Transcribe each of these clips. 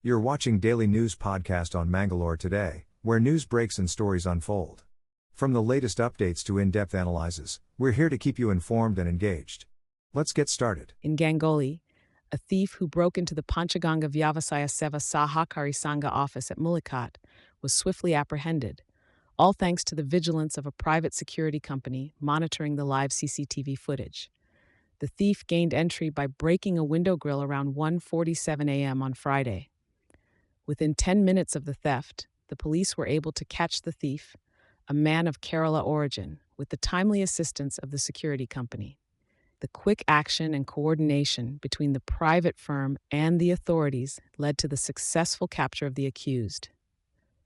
You're watching Daily News Podcast on Mangalore today, where news breaks and stories unfold. From the latest updates to in-depth analyses, we're here to keep you informed and engaged. Let's get started. In Gangoli, a thief who broke into the Panchaganga Vyavasaya Seva Sahakari Sangha office at Mulikat was swiftly apprehended, all thanks to the vigilance of a private security company monitoring the live CCTV footage. The thief gained entry by breaking a window grill around 1:47 a.m. on Friday. Within 10 minutes of the theft, the police were able to catch the thief, a man of Kerala origin, with the timely assistance of the security company. The quick action and coordination between the private firm and the authorities led to the successful capture of the accused.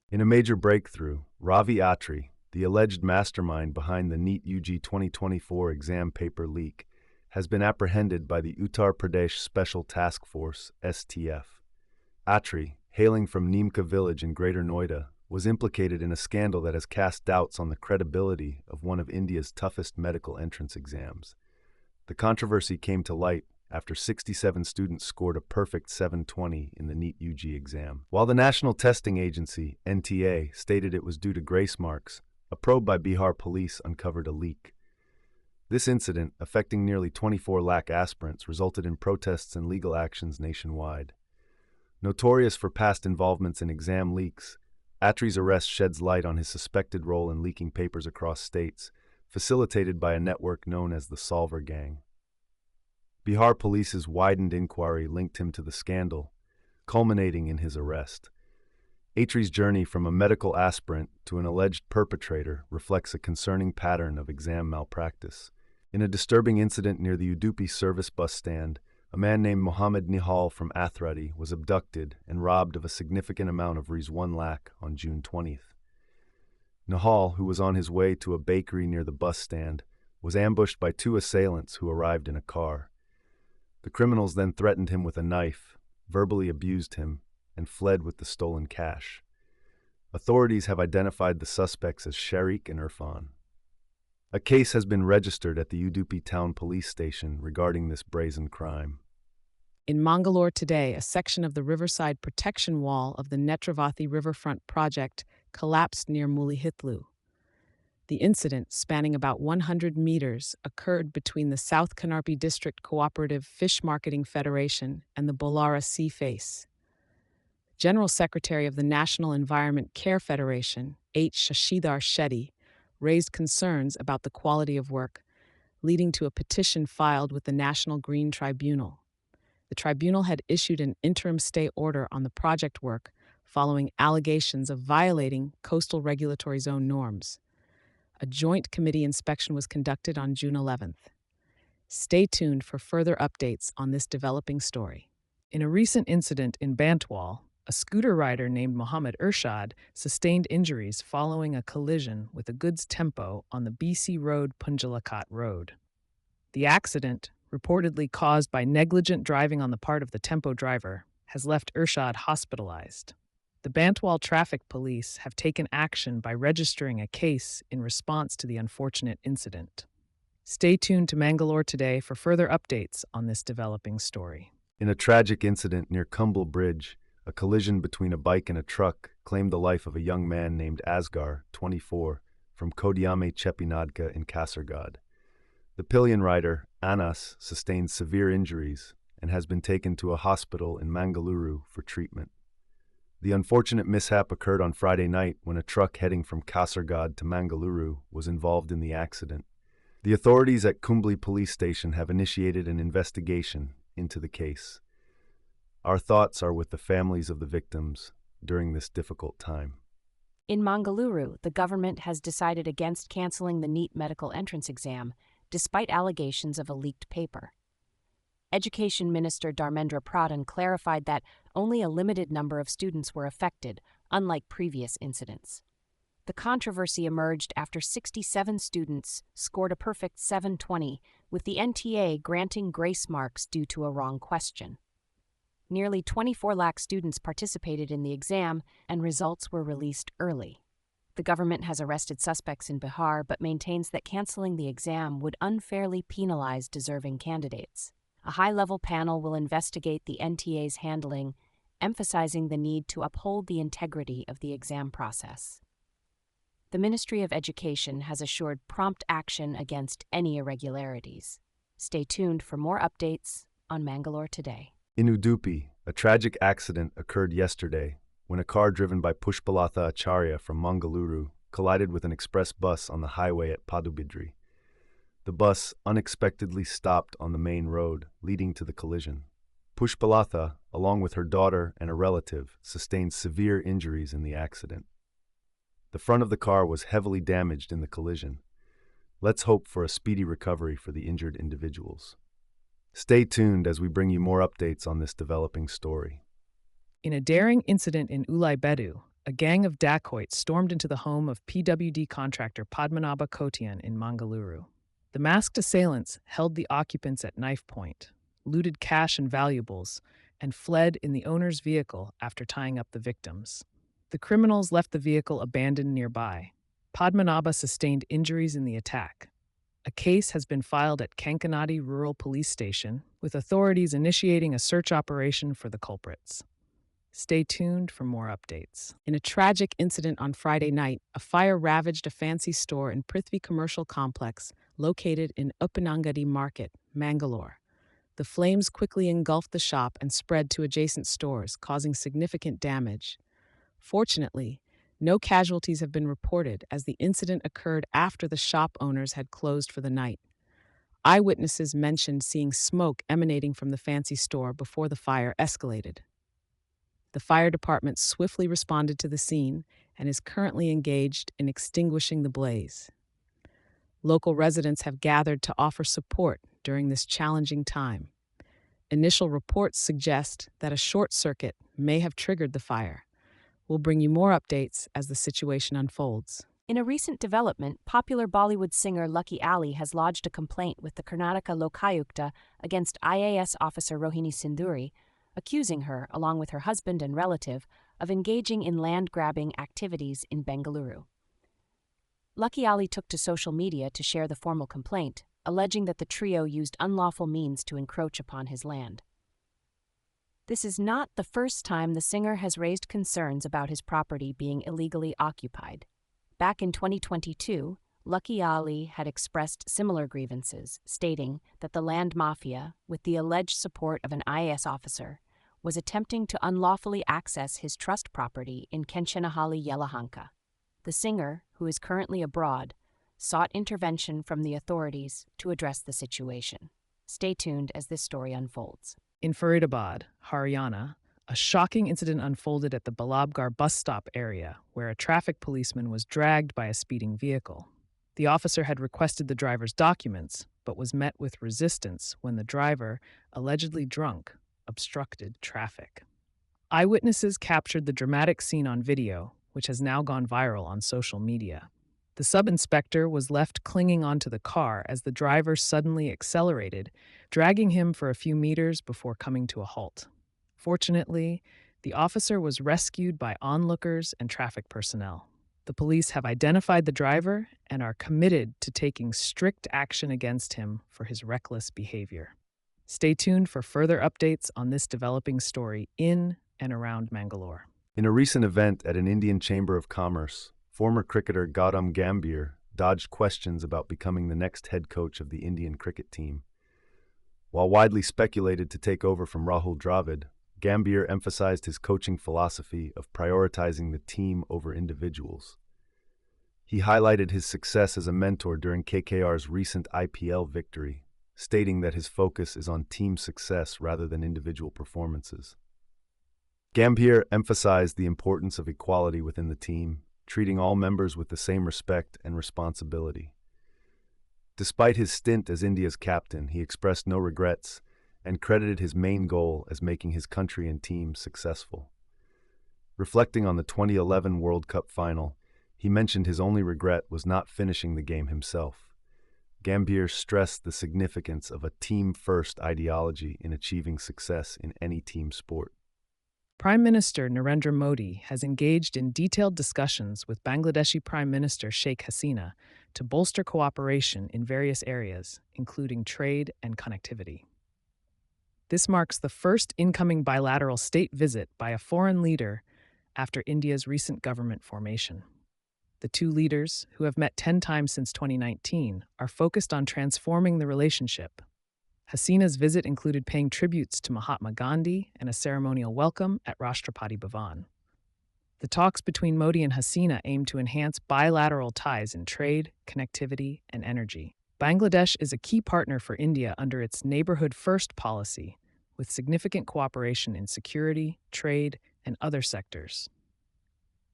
In a major breakthrough, Ravi Atri, the alleged mastermind behind the NEET UG 2024 exam paper leak, has been apprehended by the Uttar Pradesh Special Task Force, STF. Atri, hailing from Neemka village in Greater Noida, was implicated in a scandal that has cast doubts on the credibility of one of India's toughest medical entrance exams. The controversy came to light after 67 students scored a perfect 720 in the NEET UG exam. While the National Testing Agency, NTA, stated it was due to grace marks, a probe by Bihar police uncovered a leak. This incident, affecting nearly 24 lakh aspirants, resulted in protests and legal actions nationwide. Notorious for past involvements in exam leaks, Atri's arrest sheds light on his suspected role in leaking papers across states, facilitated by a network known as the Solver Gang. Bihar police's widened inquiry linked him to the scandal, culminating in his arrest. Atri's journey from a medical aspirant to an alleged perpetrator reflects a concerning pattern of exam malpractice. In a disturbing incident near the Udupi service bus stand, a man named Mohammed Nihal from Athradi was abducted and robbed of a significant amount of Rs. 1 lakh on June 20th. Nihal, who was on his way to a bakery near the bus stand, was ambushed by two assailants who arrived in a car. The criminals then threatened him with a knife, verbally abused him, and fled with the stolen cash. Authorities have identified the suspects as Sharik and Irfan. A case has been registered at the Udupi town police station regarding this brazen crime. In Mangalore today, a section of the riverside protection wall of the Netravathi Riverfront Project collapsed near Mulihitlu. The incident, spanning about 100 meters, occurred between the South Kanarpi District Cooperative Fish Marketing Federation and the Bollara Sea Face. General Secretary of the National Environment Care Federation, H. Shashidhar Shetty, raised concerns about the quality of work, leading to a petition filed with the National Green Tribunal. The tribunal had issued an interim stay order on the project work following allegations of violating coastal regulatory zone norms. A joint committee inspection was conducted on June 11th. Stay tuned for further updates on this developing story. In a recent incident in Bantwal, a scooter rider named Mohammed Irshad sustained injuries following a collision with a goods tempo on the BC Road Punjalakat Road. The accident, reportedly caused by negligent driving on the part of the tempo driver, has left Irshad hospitalized. The Bantwal Traffic Police have taken action by registering a case in response to the unfortunate incident. Stay tuned to Mangalore today for further updates on this developing story. In a tragic incident near Kumble Bridge, a collision between a bike and a truck claimed the life of a young man named Asgar, 24, from Kodiame Chepinadka in Kasargod. The pillion rider, Anas, sustained severe injuries and has been taken to a hospital in Mangalore for treatment. The unfortunate mishap occurred on Friday night when a truck heading from Kasargod to Mangalore was involved in the accident. The authorities at Kumbli Police Station have initiated an investigation into the case. Our thoughts are with the families of the victims during this difficult time. In Mangalore, the government has decided against canceling the NEET medical entrance exam, despite allegations of a leaked paper. Education Minister Dharmendra Pradhan clarified that only a limited number of students were affected, unlike previous incidents. The controversy emerged after 67 students scored a perfect 720, with the NTA granting grace marks due to a wrong question. Nearly 24 lakh students participated in the exam, and results were released early. The government has arrested suspects in Bihar but maintains that canceling the exam would unfairly penalize deserving candidates. A high-level panel will investigate the NTA's handling emphasizing the need to uphold the integrity of the exam process. The Ministry of Education has assured prompt action against any irregularities. Stay tuned for more updates on Mangalore Today. In Udupi, a tragic accident occurred yesterday when a car driven by Pushpalatha Acharya from Mangalore collided with an express bus on the highway at Padubidri. The bus unexpectedly stopped on the main road, leading to the collision. Pushpalatha, along with her daughter and a relative, sustained severe injuries in the accident. The front of the car was heavily damaged in the collision. Let's hope for a speedy recovery for the injured individuals. Stay tuned as we bring you more updates on this developing story. In a daring incident in Ulaibedu, a gang of dacoits stormed into the home of PWD contractor Padmanabha Kotian in Mangalore. The masked assailants held the occupants at knife point, looted cash and valuables, and fled in the owner's vehicle after tying up the victims. The criminals left the vehicle abandoned nearby. Padmanabha sustained injuries in the attack. A case has been filed at Kankanadi Rural Police Station, with authorities initiating a search operation for the culprits. Stay tuned for more updates. In a tragic incident on Friday night, a fire ravaged a fancy store in Prithvi Commercial Complex located in Uppanangadi Market, Mangalore. The flames quickly engulfed the shop and spread to adjacent stores, causing significant damage. Fortunately, no casualties have been reported as the incident occurred after the shop owners had closed for the night. Eyewitnesses mentioned seeing smoke emanating from the fancy store before the fire escalated. The fire department swiftly responded to the scene and is currently engaged in extinguishing the blaze. Local residents have gathered to offer support during this challenging time. Initial reports suggest that a short circuit may have triggered the fire. We'll bring you more updates as the situation unfolds. In a recent development, popular Bollywood singer Lucky Ali has lodged a complaint with the Karnataka Lokayukta against IAS officer Rohini Sinduri, accusing her, along with her husband and relative, of engaging in land-grabbing activities in Bengaluru. Lucky Ali took to social media to share the formal complaint, alleging that the trio used unlawful means to encroach upon his land. This is not the first time the singer has raised concerns about his property being illegally occupied. Back in 2022, Lucky Ali had expressed similar grievances, stating that the land mafia, with the alleged support of an IAS officer, was attempting to unlawfully access his trust property in Kenchanahali, Yelahanka. The singer, who is currently abroad, sought intervention from the authorities to address the situation. Stay tuned as this story unfolds. In Faridabad, Haryana, a shocking incident unfolded at the Balabgarh bus stop area, where a traffic policeman was dragged by a speeding vehicle. The officer had requested the driver's documents, but was met with resistance when the driver, allegedly drunk, obstructed traffic. Eyewitnesses captured the dramatic scene on video, which has now gone viral on social media. The sub-inspector was left clinging onto the car as the driver suddenly accelerated, dragging him for a few meters before coming to a halt. Fortunately, the officer was rescued by onlookers and traffic personnel. The police have identified the driver and are committed to taking strict action against him for his reckless behavior. Stay tuned for further updates on this developing story in and around Mangalore. In a recent event at an Indian Chamber of Commerce, former cricketer Gautam Gambhir dodged questions about becoming the next head coach of the Indian cricket team. While widely speculated to take over from Rahul Dravid, Gambhir emphasized his coaching philosophy of prioritizing the team over individuals. He highlighted his success as a mentor during KKR's recent IPL victory, stating that his focus is on team success rather than individual performances. Gambhir emphasized the importance of equality within the team, treating all members with the same respect and responsibility. Despite his stint as India's captain, he expressed no regrets and credited his main goal as making his country and team successful. Reflecting on the 2011 World Cup final, he mentioned his only regret was not finishing the game himself. Gambhir stressed the significance of a team-first ideology in achieving success in any team sport. Prime Minister Narendra Modi has engaged in detailed discussions with Bangladeshi Prime Minister Sheikh Hasina to bolster cooperation in various areas, including trade and connectivity. This marks the first incoming bilateral state visit by a foreign leader after India's recent government formation. The two leaders, who have met 10 times since 2019, are focused on transforming the relationship. Hasina's visit included paying tributes to Mahatma Gandhi and a ceremonial welcome at Rashtrapati Bhavan. The talks between Modi and Hasina aim to enhance bilateral ties in trade, connectivity, and energy. Bangladesh is a key partner for India under its Neighborhood First policy, with significant cooperation in security, trade, and other sectors.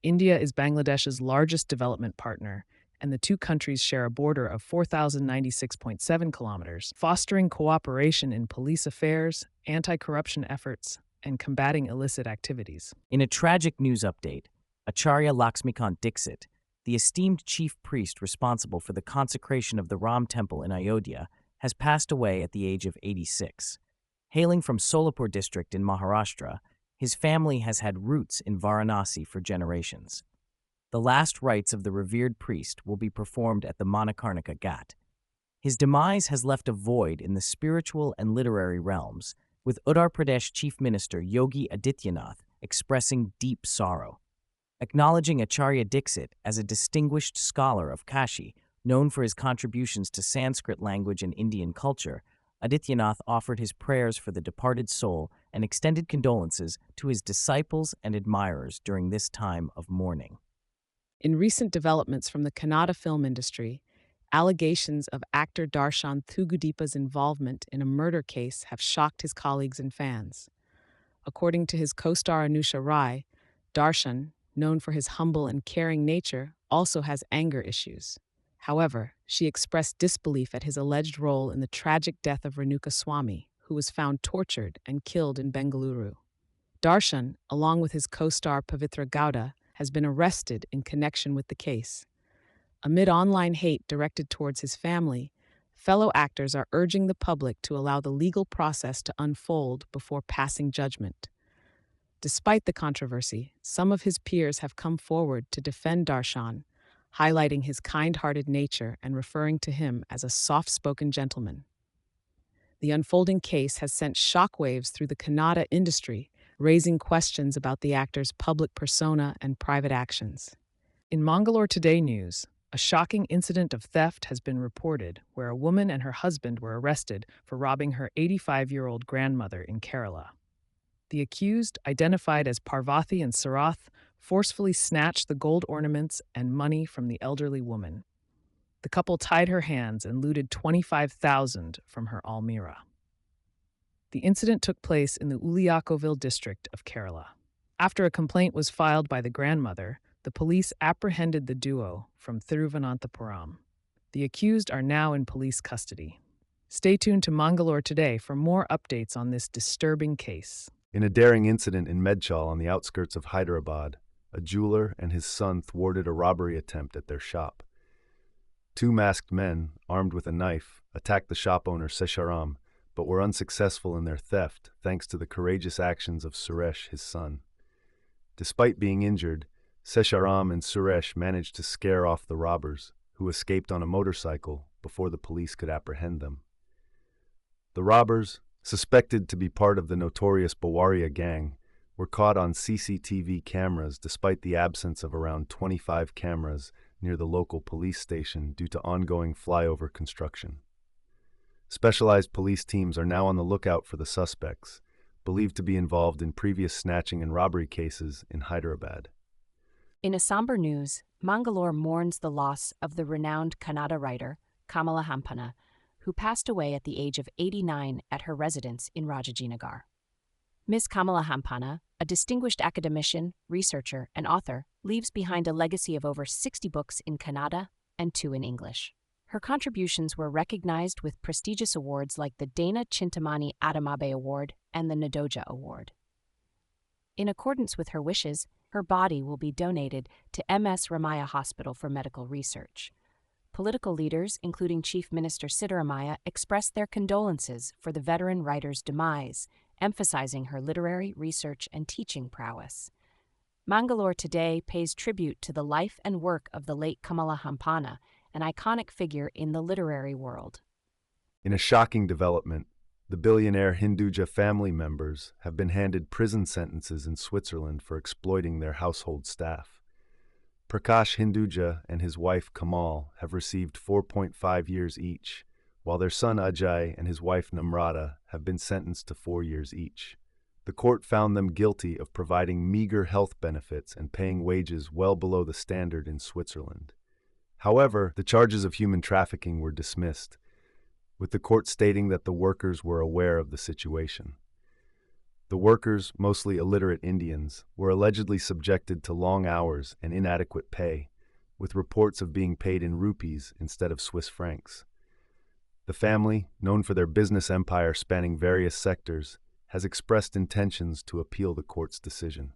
India is Bangladesh's largest development partner, and the two countries share a border of 4,096.7 kilometers, fostering cooperation in police affairs, anti-corruption efforts, and combating illicit activities. In a tragic news update, Acharya Laxmikant Dixit, the esteemed chief priest responsible for the consecration of the Ram temple in Ayodhya, has passed away at the age of 86. Hailing from Solapur district in Maharashtra, his family has had roots in Varanasi for generations. The last rites of the revered priest will be performed at the Manikarnika Ghat. His demise has left a void in the spiritual and literary realms, with Uttar Pradesh Chief Minister Yogi Adityanath expressing deep sorrow. Acknowledging Acharya Dixit as a distinguished scholar of Kashi, known for his contributions to Sanskrit language and Indian culture, Adityanath offered his prayers for the departed soul and extended condolences to his disciples and admirers during this time of mourning. In recent developments from the Kannada film industry, allegations of actor Darshan Thugudeepa's involvement in a murder case have shocked his colleagues and fans. According to his co-star Anusha Rai, Darshan, known for his humble and caring nature, also has anger issues. However, she expressed disbelief at his alleged role in the tragic death of Renuka Swamy, who was found tortured and killed in Bengaluru. Darshan, along with his co-star Pavitra Gowda, has been arrested in connection with the case. Amid online hate directed towards his family, fellow actors are urging the public to allow the legal process to unfold before passing judgment. Despite the controversy, some of his peers have come forward to defend Darshan, highlighting his kind-hearted nature and referring to him as a soft-spoken gentleman. The unfolding case has sent shockwaves through the Kannada industry, raising questions about the actor's public persona and private actions. In Mangalore Today news, a shocking incident of theft has been reported where a woman and her husband were arrested for robbing her 85-year-old grandmother in Kerala. The accused, identified as Parvathy and Sarath, forcefully snatched the gold ornaments and money from the elderly woman. The couple tied her hands and looted 25,000 from her almirah. The incident took place in the Uliyakovil district of Kerala. After a complaint was filed by the grandmother, the police apprehended the duo from Thiruvananthapuram. The accused are now in police custody. Stay tuned to Mangalore Today for more updates on this disturbing case. In a daring incident in Medchal on the outskirts of Hyderabad, a jeweler and his son thwarted a robbery attempt at their shop. Two masked men, armed with a knife, attacked the shop owner Sesharam, but were unsuccessful in their theft thanks to the courageous actions of Suresh, his son. Despite being injured, Sesharam and Suresh managed to scare off the robbers, who escaped on a motorcycle before the police could apprehend them. The robbers, suspected to be part of the notorious Bawaria gang, were caught on CCTV cameras despite the absence of around 25 cameras near the local police station due to ongoing flyover construction. Specialized police teams are now on the lookout for the suspects, believed to be involved in previous snatching and robbery cases in Hyderabad. In a somber news, Mangalore mourns the loss of the renowned Kannada writer Kamala Hampana, who passed away at the age of 89 at her residence in Rajajinagar. Ms. Kamala Hampana, a distinguished academician, researcher, and author, leaves behind a legacy of over 60 books in Kannada and 2 in English. Her contributions were recognized with prestigious awards like the Dana Chintamani Adamabe Award and the Nadoja Award. In accordance with her wishes, her body will be donated to MS Ramaya Hospital for medical research. Political leaders, including Chief Minister Siddaramaiah, expressed their condolences for the veteran writer's demise, emphasizing her literary, research, and teaching prowess. Mangalore Today pays tribute to the life and work of the late Kamala Hampana, an iconic figure in the literary world. In a shocking development, The billionaire Hinduja family members have been handed prison sentences in Switzerland for exploiting their household staff. Prakash Hinduja and his wife Kamal have received 4.5 years each, while their son Ajay and his wife Namrata have been sentenced to 4 years each. The court found them guilty of providing meager health benefits and paying wages well below the standard in Switzerland. However, the charges of human trafficking were dismissed, with the court stating that the workers were aware of the situation. The workers, mostly illiterate Indians, were allegedly subjected to long hours and inadequate pay, with reports of being paid in rupees instead of Swiss francs. The family, known for their business empire spanning various sectors, has expressed intentions to appeal the court's decision.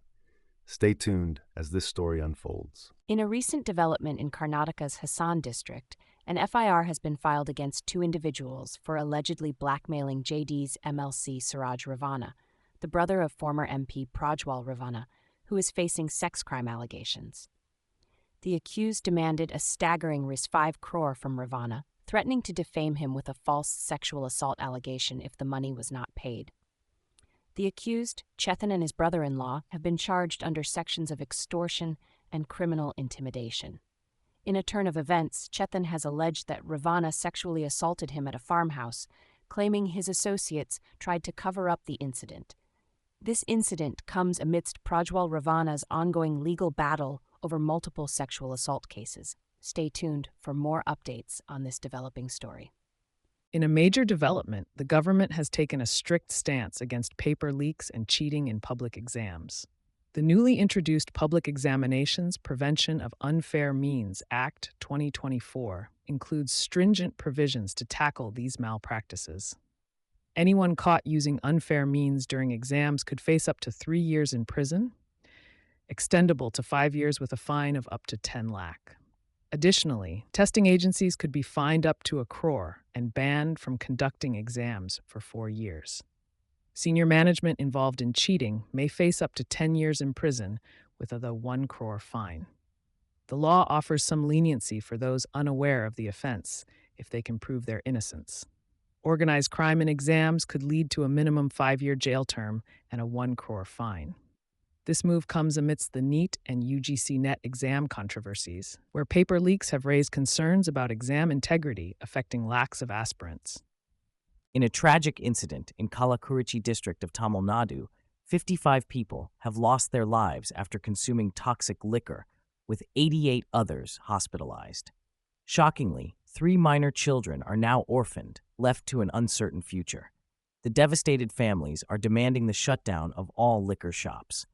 Stay tuned as this story unfolds. In a recent development in Karnataka's Hassan district, an FIR has been filed against 2 individuals for allegedly blackmailing JD's MLC Suraj Ravana, the brother of former MP Prajwal Ravana, who is facing sex crime allegations. The accused demanded a staggering Rs. 5 crore from Ravana, threatening to defame him with a false sexual assault allegation if the money was not paid. The accused, Chetan, and his brother-in-law have been charged under sections of extortion and criminal intimidation. In a turn of events, Chetan has alleged that Ravana sexually assaulted him at a farmhouse, claiming his associates tried to cover up the incident. This incident comes amidst Prajwal Ravana's ongoing legal battle over multiple sexual assault cases. Stay tuned for more updates on this developing story. In a major development, the government has taken a strict stance against paper leaks and cheating in public exams. The newly introduced Public Examinations Prevention of Unfair Means Act 2024 includes stringent provisions to tackle these malpractices. Anyone caught using unfair means during exams could face up to 3 years in prison, extendable to 5 years with a fine of up to 10 lakh. Additionally, testing agencies could be fined up to 1 crore and banned from conducting exams for 4 years. Senior management involved in cheating may face up to 10 years in prison with a 1 crore fine. The law offers some leniency for those unaware of the offense if they can prove their innocence. Organized crime in exams could lead to a minimum 5-year jail term and a 1 crore fine. This move comes amidst the NEET and UGC NET exam controversies, where paper leaks have raised concerns about exam integrity affecting lakhs of aspirants. In a tragic incident in Kalakurchi district of Tamil Nadu, 55 people have lost their lives after consuming toxic liquor, with 88 others hospitalized. Shockingly, 3 minor children are now orphaned, left to an uncertain future. The devastated families are demanding the shutdown of all liquor shops.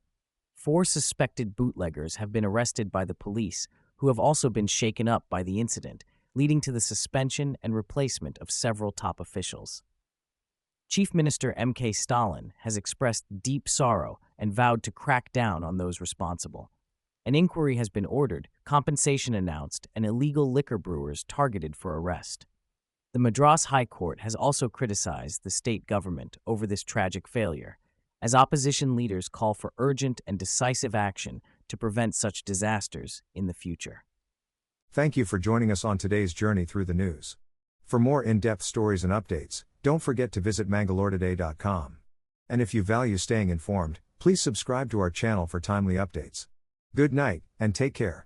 4 suspected bootleggers have been arrested by the police, who have also been shaken up by the incident, leading to the suspension and replacement of several top officials. Chief Minister M.K. Stalin has expressed deep sorrow and vowed to crack down on those responsible. An inquiry has been ordered, compensation announced, and illegal liquor brewers targeted for arrest. The Madras High Court has also criticized the state government over this tragic failure, as opposition leaders call for urgent and decisive action to prevent such disasters in the future. Thank you for joining us on today's journey through the news. For more in-depth stories and updates, don't forget to visit mangaloretoday.com. And if you value staying informed, please subscribe to our channel for timely updates. Good night, and take care.